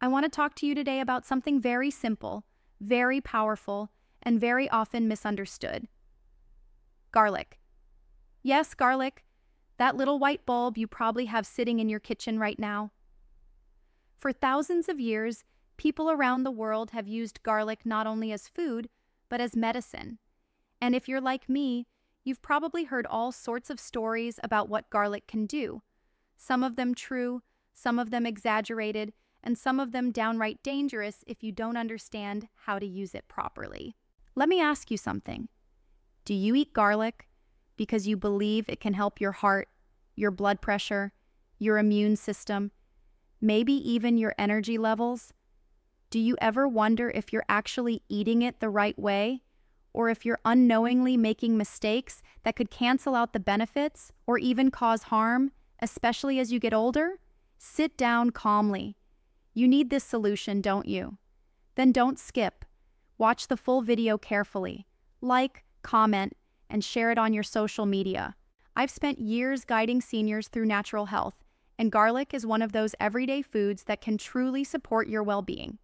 I want to talk to you today about something very simple, very powerful, and very often misunderstood. Garlic. Yes, garlic. That little white bulb you probably have sitting in your kitchen right now. For thousands of years, people around the world have used garlic not only as food, but as medicine. And if you're like me, you've probably heard all sorts of stories about what garlic can do. Some of them true, some of them exaggerated, and some of them downright dangerous if you don't understand how to use it properly. Let me ask you something. Do you eat garlic because you believe it can help your heart, your blood pressure, your immune system, maybe even your energy levels? Do you ever wonder if you're actually eating it the right way, or if you're unknowingly making mistakes that could cancel out the benefits or even cause harm, especially as you get older? Sit down calmly. You need this solution, don't you? Then don't skip. Watch the full video carefully. Like, comment, and share it on your social media. I've spent years guiding seniors through natural health, and garlic is one of those everyday foods that can truly support your well-being.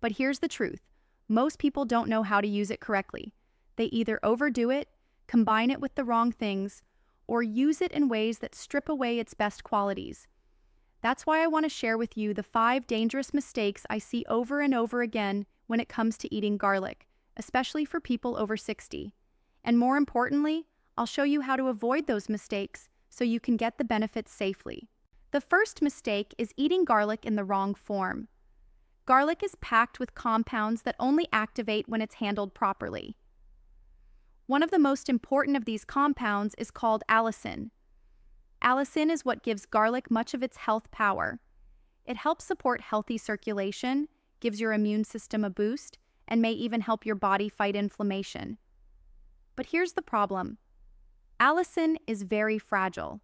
But here's the truth. Most people don't know how to use it correctly. They either overdo it, combine it with the wrong things, or use it in ways that strip away its best qualities. That's why I want to share with you the 5 dangerous mistakes I see over and over again when it comes to eating garlic, especially for people over 60. And more importantly, I'll show you how to avoid those mistakes so you can get the benefits safely. The first mistake is eating garlic in the wrong form. Garlic is packed with compounds that only activate when it's handled properly. One of the most important of these compounds is called allicin. Allicin is what gives garlic much of its health power. It helps support healthy circulation, gives your immune system a boost, and may even help your body fight inflammation. But here's the problem. Allicin is very fragile.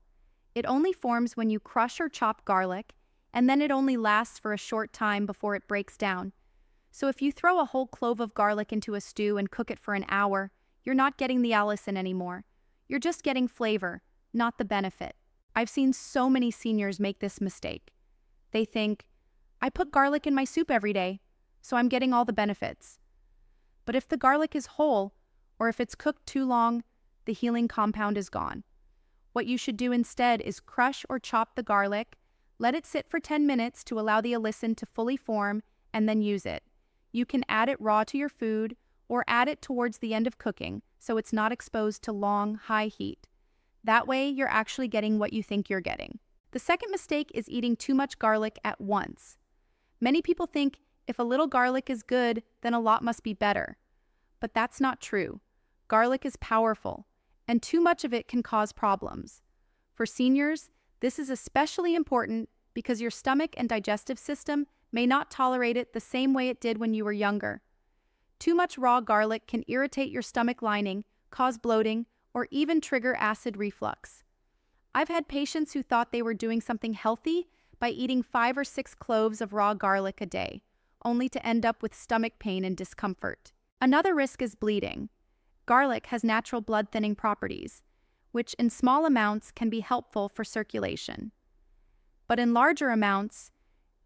It only forms when you crush or chop garlic, and then it only lasts for a short time before it breaks down. So if you throw a whole clove of garlic into a stew and cook it for an hour, you're not getting the allicin anymore. You're just getting flavor, not the benefit. I've seen so many seniors make this mistake. They think, I put garlic in my soup every day, so I'm getting all the benefits. But if the garlic is whole, or if it's cooked too long, the healing compound is gone. What you should do instead is crush or chop the garlic, let it sit for 10 minutes to allow the allicin to fully form, and then use it. You can add it raw to your food, or add it towards the end of cooking, so it's not exposed to long, high heat. That way, you're actually getting what you think you're getting. The second mistake is eating too much garlic at once. Many people think if a little garlic is good, then a lot must be better. But that's not true. Garlic is powerful, and too much of it can cause problems. For seniors, this is especially important because your stomach and digestive system may not tolerate it the same way it did when you were younger. Too much raw garlic can irritate your stomach lining, cause bloating, or even trigger acid reflux. I've had patients who thought they were doing something healthy by eating 5 or 6 cloves of raw garlic a day, only to end up with stomach pain and discomfort. Another risk is bleeding. Garlic has natural blood-thinning properties, which in small amounts can be helpful for circulation. But in larger amounts,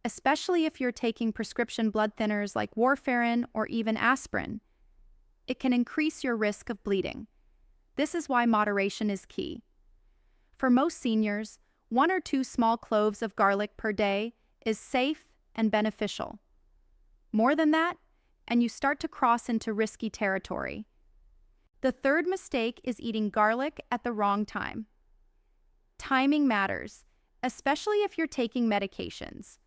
especially if you're taking prescription blood thinners like warfarin or even aspirin, it can increase your risk of bleeding. This is why moderation is key. For most seniors, 1 or 2 small cloves of garlic per day is safe and beneficial. More than that, and you start to cross into risky territory. The third mistake is eating garlic at the wrong time. Timing matters, especially if you're taking medications.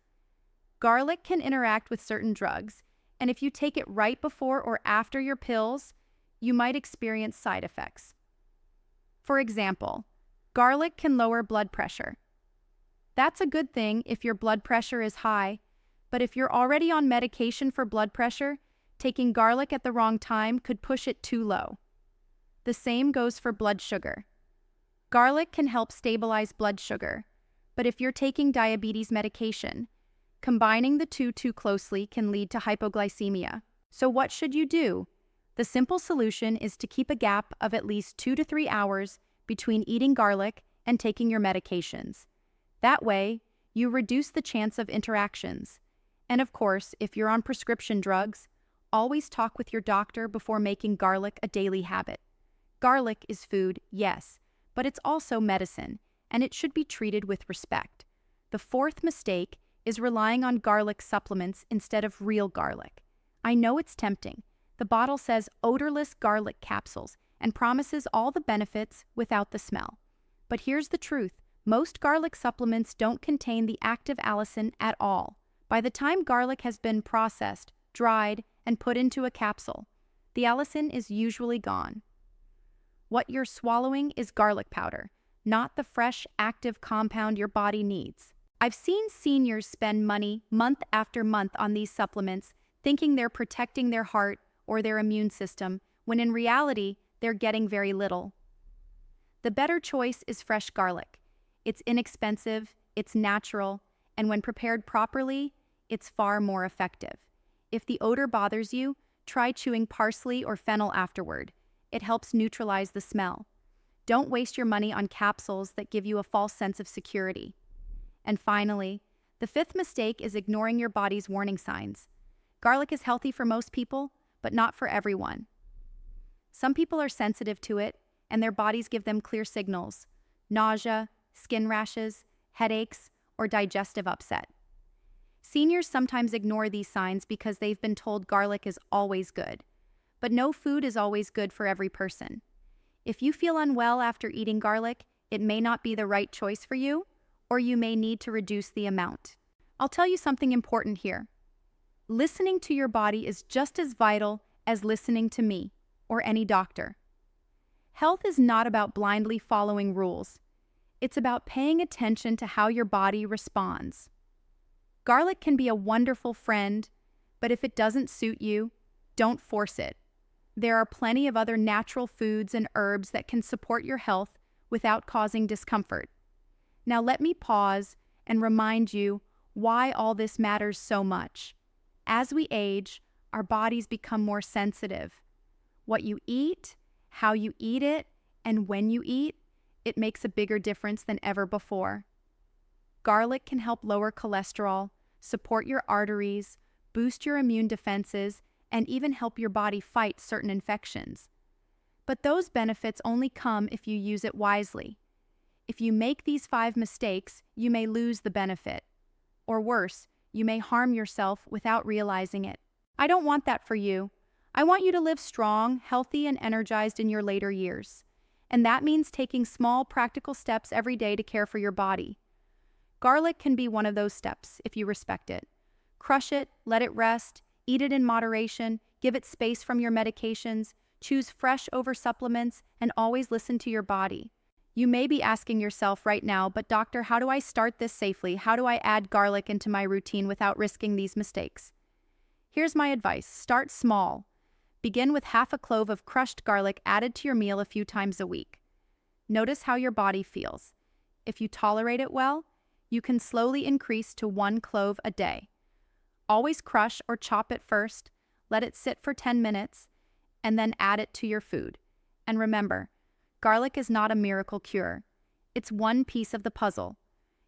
Garlic can interact with certain drugs, and if you take it right before or after your pills, you might experience side effects. For example, garlic can lower blood pressure. That's a good thing if your blood pressure is high, but if you're already on medication for blood pressure, taking garlic at the wrong time could push it too low. The same goes for blood sugar. Garlic can help stabilize blood sugar, but if you're taking diabetes medication, combining the two too closely can lead to hypoglycemia. So what should you do? The simple solution is to keep a gap of at least 2 to 3 hours between eating garlic and taking your medications. That way, you reduce the chance of interactions, And of course, if you're on prescription drugs, always talk with your doctor before making garlic a daily habit. Garlic is food, yes, but it's also medicine, and it should be treated with respect. The fourth mistake is relying on garlic supplements instead of real garlic. I know it's tempting. The bottle says odorless garlic capsules and promises all the benefits without the smell. But here's the truth. Most garlic supplements don't contain the active allicin at all. By the time garlic has been processed, dried, and put into a capsule, the allicin is usually gone. What you're swallowing is garlic powder, not the fresh, active compound your body needs. I've seen seniors spend money month after month on these supplements, thinking they're protecting their heart or their immune system, when in reality, they're getting very little. The better choice is fresh garlic. It's inexpensive, it's natural, and when prepared properly, it's far more effective. If the odor bothers you, try chewing parsley or fennel afterward. It helps neutralize the smell. Don't waste your money on capsules that give you a false sense of security. And finally, the fifth mistake is ignoring your body's warning signs. Garlic is healthy for most people, but not for everyone. Some people are sensitive to it, and their bodies give them clear signals: nausea, skin rashes, headaches, or digestive upset. Seniors sometimes ignore these signs because they've been told garlic is always good. But no food is always good for every person. If you feel unwell after eating garlic, it may not be the right choice for you, or you may need to reduce the amount. I'll tell you something important here. Listening to your body is just as vital as listening to me or any doctor. Health is not about blindly following rules. It's about paying attention to how your body responds. Garlic can be a wonderful friend, but if it doesn't suit you, don't force it. There are plenty of other natural foods and herbs that can support your health without causing discomfort. Now let me pause and remind you why all this matters so much. As we age, our bodies become more sensitive. What you eat, how you eat it, and when you eat, it makes a bigger difference than ever before. Garlic can help lower cholesterol, support your arteries, boost your immune defenses, and even help your body fight certain infections. But those benefits only come if you use it wisely. If you make these 5 mistakes, you may lose the benefit. Or worse, you may harm yourself without realizing it. I don't want that for you. I want you to live strong, healthy, and energized in your later years. And that means taking small, practical steps every day to care for your body. Garlic can be one of those steps if you respect it. Crush it, let it rest, eat it in moderation, give it space from your medications, choose fresh over supplements, and always listen to your body. You may be asking yourself right now, but doctor, how do I start this safely? How do I add garlic into my routine without risking these mistakes? Here's my advice. Start small. Begin with half a clove of crushed garlic added to your meal a few times a week. Notice how your body feels. If you tolerate it well, you can slowly increase to 1 clove a day. Always crush or chop it first, let it sit for 10 minutes, and then add it to your food. And remember, garlic is not a miracle cure. It's one piece of the puzzle.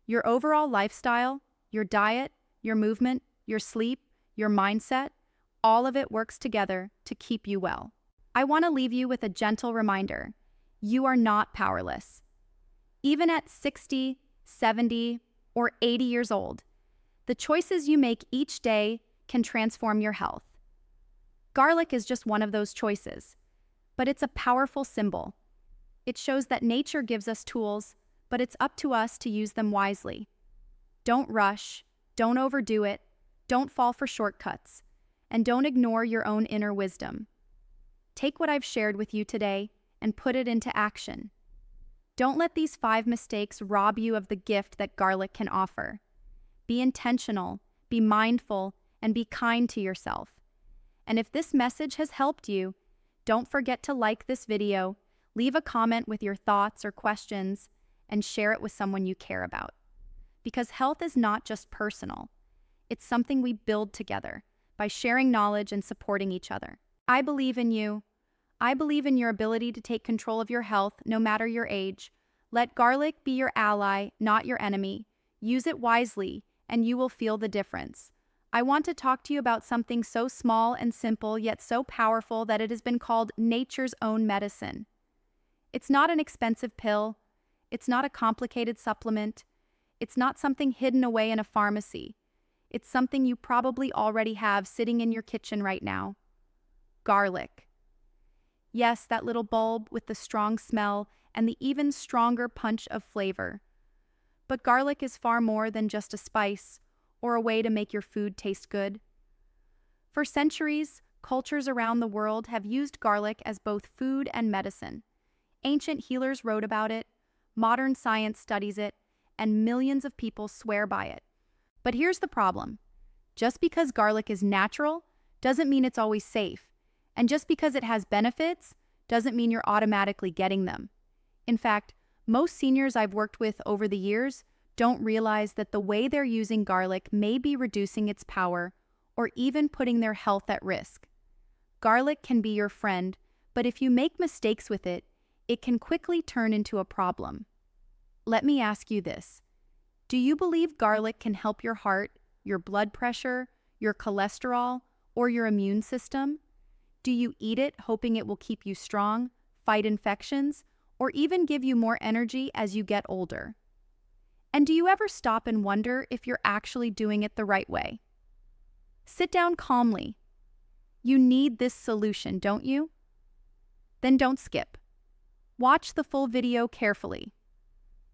Your overall lifestyle, your diet, your movement, your sleep, your mindset, all of it works together to keep you well. I want to leave you with a gentle reminder. You are not powerless. Even at 60, 70, or 80 years old, the choices you make each day can transform your health. Garlic is just one of those choices, but it's a powerful symbol. It shows that nature gives us tools, but it's up to us to use them wisely. Don't rush, don't overdo it, don't fall for shortcuts, and don't ignore your own inner wisdom. Take what I've shared with you today and put it into action. Don't let these 5 mistakes rob you of the gift that garlic can offer. Be intentional, be mindful, and be kind to yourself. And if this message has helped you, don't forget to like this video, leave a comment with your thoughts or questions, and share it with someone you care about. Because health is not just personal. It's something we build together by sharing knowledge and supporting each other. I believe in you. I believe in your ability to take control of your health no matter your age. Let garlic be your ally, not your enemy. Use it wisely, and you will feel the difference. I want to talk to you about something so small and simple yet so powerful that it has been called nature's own medicine. It's not an expensive pill. It's not a complicated supplement. It's not something hidden away in a pharmacy. It's something you probably already have sitting in your kitchen right now. Garlic. Yes, that little bulb with the strong smell and the even stronger punch of flavor. But garlic is far more than just a spice or a way to make your food taste good. For centuries, cultures around the world have used garlic as both food and medicine. Ancient healers wrote about it, modern science studies it, and millions of people swear by it. But here's the problem. Just because garlic is natural doesn't mean it's always safe. And just because it has benefits doesn't mean you're automatically getting them. In fact, most seniors I've worked with over the years don't realize that the way they're using garlic may be reducing its power or even putting their health at risk. Garlic can be your friend, but if you make mistakes with it, it can quickly turn into a problem. Let me ask you this. Do you believe garlic can help your heart, your blood pressure, your cholesterol, or your immune system? Do you eat it hoping it will keep you strong, fight infections, or even give you more energy as you get older? And do you ever stop and wonder if you're actually doing it the right way? Sit down calmly. You need this solution, don't you? Then don't skip. Watch the full video carefully.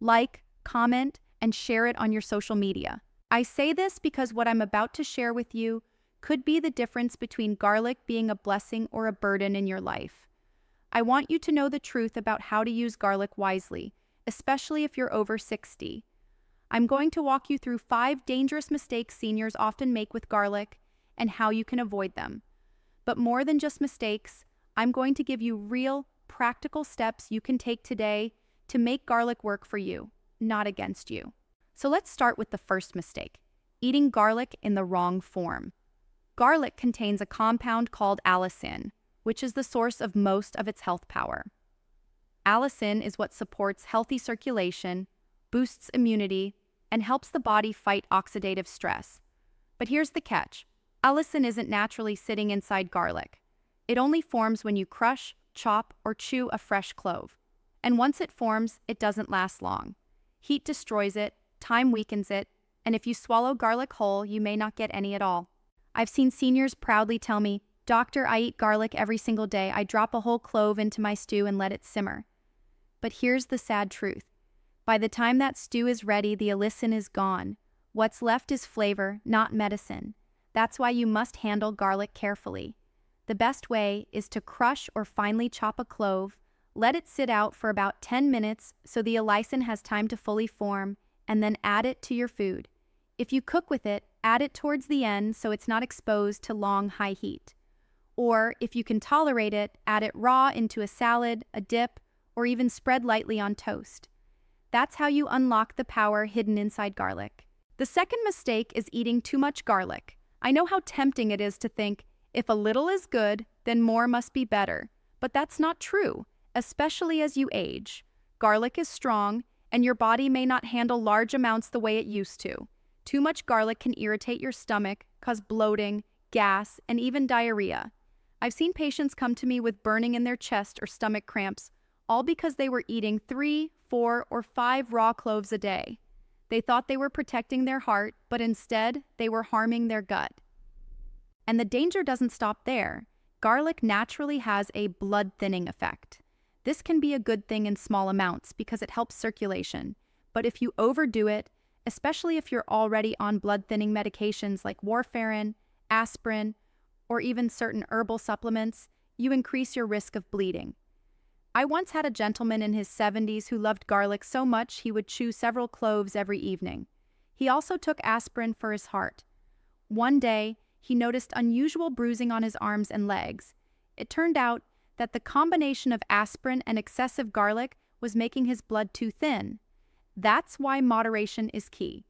Like, comment, and share it on your social media. I say this because what I'm about to share with you could be the difference between garlic being a blessing or a burden in your life. I want you to know the truth about how to use garlic wisely, especially if you're over 60. I'm going to walk you through 5 dangerous mistakes seniors often make with garlic and how you can avoid them. But more than just mistakes, I'm going to give you real, practical steps you can take today to make garlic work for you, not against you. So let's start with the first mistake, eating garlic in the wrong form. Garlic contains a compound called allicin, which is the source of most of its health power. Allicin is what supports healthy circulation, boosts immunity, and helps the body fight oxidative stress. But here's the catch. Allicin isn't naturally sitting inside garlic. It only forms when you crush, chop, or chew a fresh clove. And once it forms, it doesn't last long. Heat destroys it, time weakens it, and if you swallow garlic whole, you may not get any at all. I've seen seniors proudly tell me, "Doctor, I eat garlic every single day. I drop a whole clove into my stew and let it simmer." But here's the sad truth. By the time that stew is ready, the allicin is gone. What's left is flavor, not medicine. That's why you must handle garlic carefully. The best way is to crush or finely chop a clove, let it sit out for about 10 minutes so the allicin has time to fully form, and then add it to your food. If you cook with it, add it towards the end so it's not exposed to long, high heat. Or, if you can tolerate it, add it raw into a salad, a dip, or even spread lightly on toast. That's how you unlock the power hidden inside garlic. The second mistake is eating too much garlic. I know how tempting it is to think, if a little is good, then more must be better. But that's not true, especially as you age. Garlic is strong, and your body may not handle large amounts the way it used to. Too much garlic can irritate your stomach, cause bloating, gas, and even diarrhea. I've seen patients come to me with burning in their chest or stomach cramps, all because they were eating 3, 4, or 5 raw cloves a day. They thought they were protecting their heart, but instead, they were harming their gut. And the danger doesn't stop there. Garlic naturally has a blood-thinning effect. This can be a good thing in small amounts because it helps circulation, but if you overdo it, especially if you're already on blood-thinning medications like warfarin, aspirin, or even certain herbal supplements, you increase your risk of bleeding. I once had a gentleman in his 70s who loved garlic so much he would chew several cloves every evening. He also took aspirin for his heart. One day, he noticed unusual bruising on his arms and legs. It turned out that the combination of aspirin and excessive garlic was making his blood too thin. That's why moderation is key.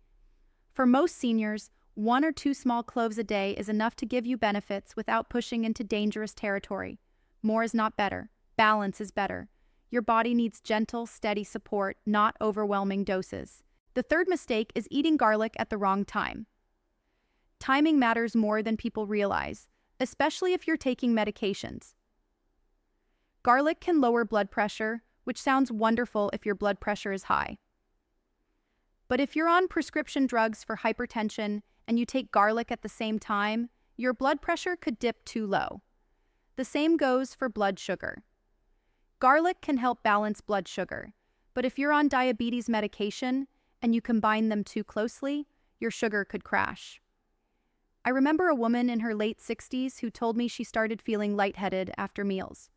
For most seniors, 1 or 2 small cloves a day is enough to give you benefits without pushing into dangerous territory. More is not better. Balance is better. Your body needs gentle, steady support, not overwhelming doses. The third mistake is eating garlic at the wrong time. Timing matters more than people realize, especially if you're taking medications. Garlic can lower blood pressure, which sounds wonderful if your blood pressure is high. But if you're on prescription drugs for hypertension and you take garlic at the same time, your blood pressure could dip too low. The same goes for blood sugar. Garlic can help balance blood sugar, but if you're on diabetes medication and you combine them too closely, your sugar could crash. I remember a woman in her late 60s who told me she started feeling lightheaded after meals.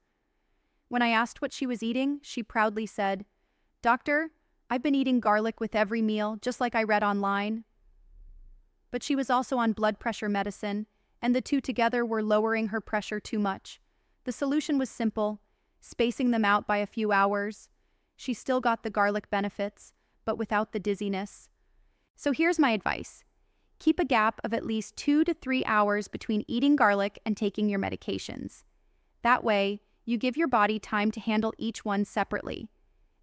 When I asked what she was eating, she proudly said, "Doctor, I've been eating garlic with every meal, just like I read online." But she was also on blood pressure medicine, and the two together were lowering her pressure too much. The solution was simple, spacing them out by a few hours. She still got the garlic benefits, but without the dizziness. So here's my advice. Keep a gap of at least 2 to 3 hours between eating garlic and taking your medications. That way, you give your body time to handle each one separately.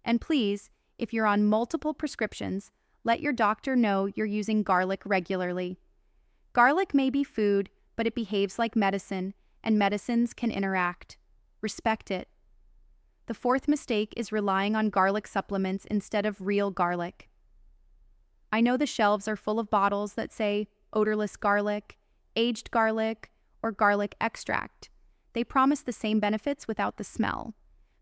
And please, if you're on multiple prescriptions, let your doctor know you're using garlic regularly. Garlic may be food, but it behaves like medicine, and medicines can interact. Respect it. The fourth mistake is relying on garlic supplements instead of real garlic. I know the shelves are full of bottles that say odorless garlic, aged garlic, or garlic extract. They promise the same benefits without the smell.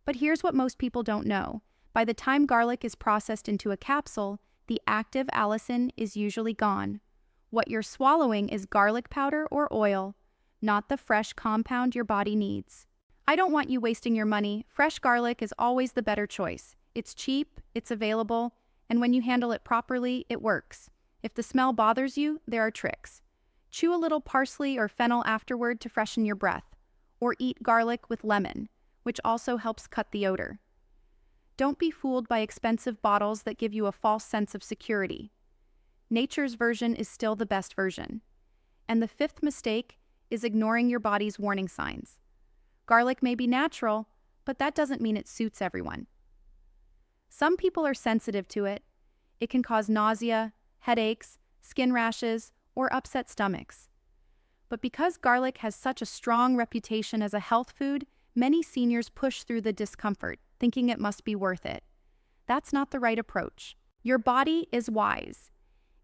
But here's what most people don't know. By the time garlic is processed into a capsule, the active allicin is usually gone. What you're swallowing is garlic powder or oil, not the fresh compound your body needs. I don't want you wasting your money. Fresh garlic is always the better choice. It's cheap, it's available, and when you handle it properly, it works. If the smell bothers you, there are tricks. Chew a little parsley or fennel afterward to freshen your breath, or eat garlic with lemon, which also helps cut the odor. Don't be fooled by expensive bottles that give you a false sense of security. Nature's version is still the best version. And the fifth mistake is ignoring your body's warning signs. Garlic may be natural, but that doesn't mean it suits everyone. Some people are sensitive to it. It can cause nausea, headaches, skin rashes, or upset stomachs. But because garlic has such a strong reputation as a health food, many seniors push through the discomfort, thinking it must be worth it. That's not the right approach. Your body is wise.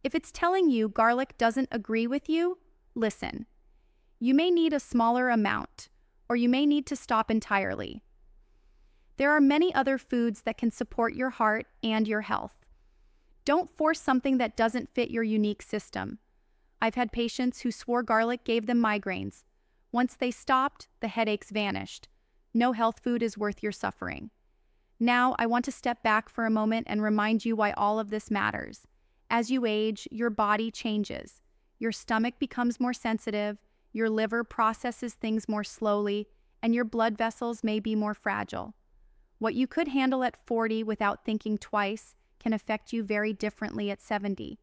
If it's telling you garlic doesn't agree with you, listen. You may need a smaller amount, or you may need to stop entirely. There are many other foods that can support your heart and your health. Don't force something that doesn't fit your unique system. I've had patients who swore garlic gave them migraines. Once they stopped, the headaches vanished. No health food is worth your suffering. Now, I want to step back for a moment and remind you why all of this matters. As you age, your body changes. Your stomach becomes more sensitive, your liver processes things more slowly, and your blood vessels may be more fragile. What you could handle at 40 without thinking twice can affect you very differently at 70.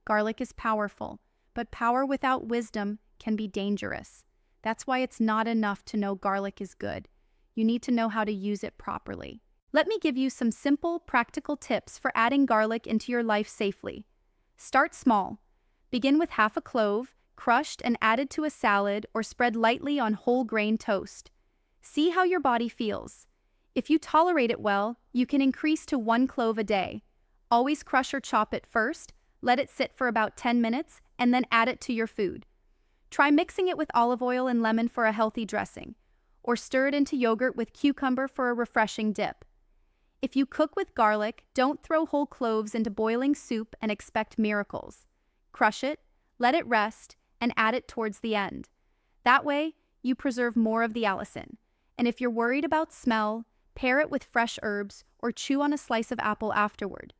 Garlic is powerful, but power without wisdom can be dangerous. That's why it's not enough to know garlic is good. You need to know how to use it properly. Let me give you some simple, practical tips for adding garlic into your life safely. Start small. Begin with half a clove, crushed and added to a salad or spread lightly on whole grain toast. See how your body feels. If you tolerate it well, you can increase to 1 clove a day. Always crush or chop it first, let it sit for about 10 minutes, and then add it to your food. Try mixing it with olive oil and lemon for a healthy dressing, or stir it into yogurt with cucumber for a refreshing dip. If you cook with garlic, don't throw whole cloves into boiling soup and expect miracles. Crush it, let it rest, and add it towards the end. That way, you preserve more of the allicin. And if you're worried about smell, pair it with fresh herbs or chew on a slice of apple afterward.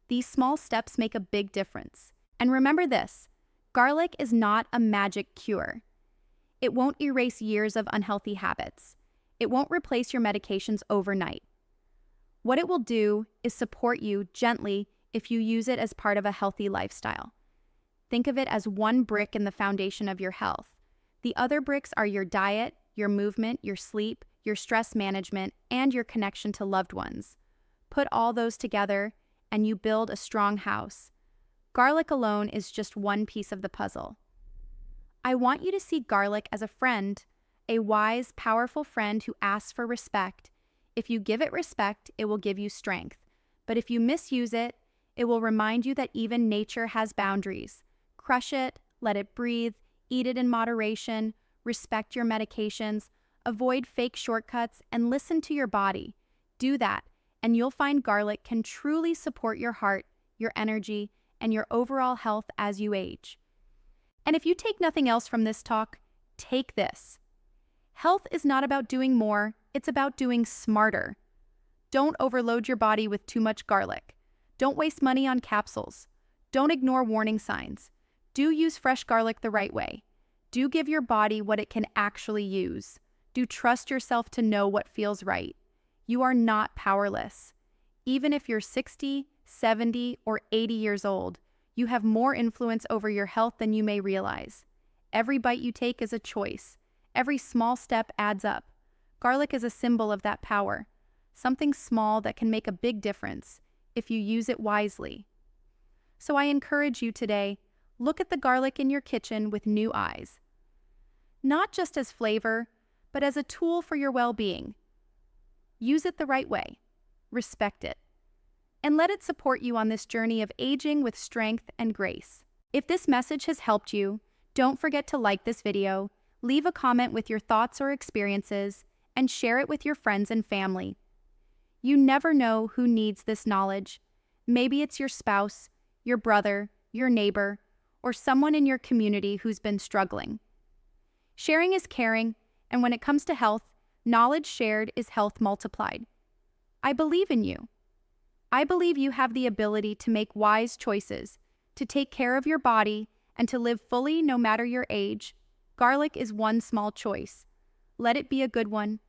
These small steps make a big difference. And remember this, garlic is not a magic cure. It won't erase years of unhealthy habits. It won't replace your medications overnight. What it will do is support you gently if you use it as part of a healthy lifestyle. Think of it as one brick in the foundation of your health. The other bricks are your diet, your movement, your sleep, your stress management, and your connection to loved ones. Put all those together, and you build a strong house. Garlic alone is just one piece of the puzzle. I want you to see garlic as a friend, a wise, powerful friend who asks for respect. If you give it respect, it will give you strength. But if you misuse it, it will remind you that even nature has boundaries. Crush it, let it breathe, eat it in moderation, respect your medications, avoid fake shortcuts, and listen to your body. Do that, and you'll find garlic can truly support your heart, your energy, and your overall health as you age. And if you take nothing else from this talk, take this. Health is not about doing more, it's about doing smarter. Don't overload your body with too much garlic. Don't waste money on capsules. Don't ignore warning signs. Do use fresh garlic the right way. Do give your body what it can actually use. Do trust yourself to know what feels right. You are not powerless. Even if you're 60, 70, or 80 years old, you have more influence over your health than you may realize. Every bite you take is a choice. Every small step adds up. Garlic is a symbol of that power. Something small that can make a big difference if you use it wisely. So I encourage you today, look at the garlic in your kitchen with new eyes. Not just as flavor, but as a tool for your well-being. Use it the right way. Respect it. And let it support you on this journey of aging with strength and grace. If this message has helped you, don't forget to like this video, leave a comment with your thoughts or experiences, and share it with your friends and family. You never know who needs this knowledge. Maybe it's your spouse, your brother, your neighbor, or someone in your community who's been struggling. Sharing is caring, and when it comes to health, knowledge shared is health multiplied. I believe in you. I believe you have the ability to make wise choices, to take care of your body, and to live fully no matter your age. Garlic is one small choice. Let it be a good one.